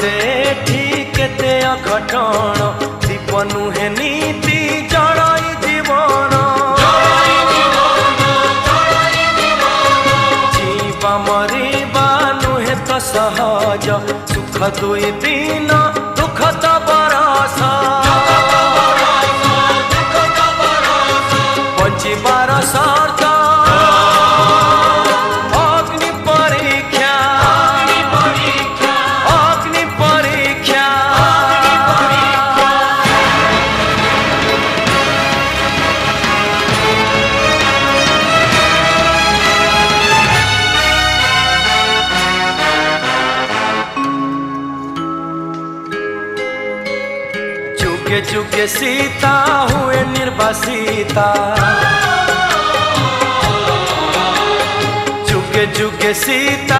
दे ठीक केते अघटन दीप नुहे नीति जड़ई जीवन जीवा मरिबा नुहे तो सहज सुख दुई दिन दुख तो बरस बंचिबार शर्त अग्नि परीक्षा अग्नि परीक्षा जुगे जुगे सीता हुए निर्वासिता जुगे जुगे सीता